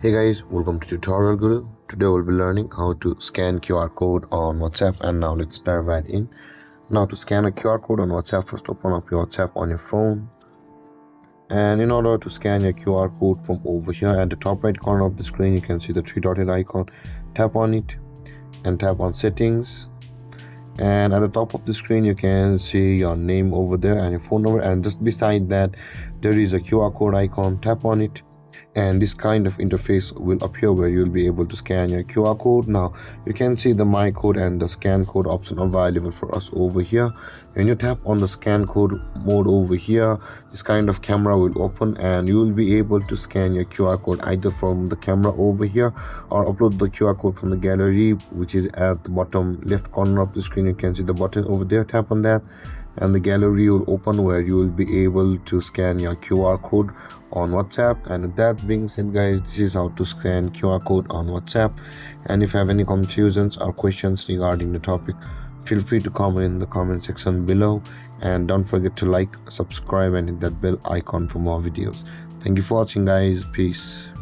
Hey guys, welcome to Tutorial Guru. Today we'll be learning how to scan QR code on WhatsApp, and now let's dive right in. Now to scan a QR code on WhatsApp, first open up your WhatsApp on your phone. And in order to scan your QR code from over here at the top right corner of the screen, you can see the three dotted icon. Tap on it and tap on settings. And at the top of the screen you can see your name over there and your phone number, and just beside that there is a QR code icon. Tap on it and this kind of interface will appear where you'll be able to scan your QR code. Now you can see the my code and the scan code option available for us over here. When you tap on the scan code mode over here, this kind of camera will open and you will be able to scan your QR code either from the camera over here or upload the QR code from the gallery, which is at the bottom left corner of the screen. You can see the button over there. Tap on that and the gallery will open where you will be able to scan your QR code on WhatsApp. And with that being said guys, this is how to scan QR code on WhatsApp. And if you have any confusions or questions regarding the topic, feel free to comment in the comment section below, and don't forget to like, subscribe and hit that bell icon for more videos. Thank you for watching guys. Peace.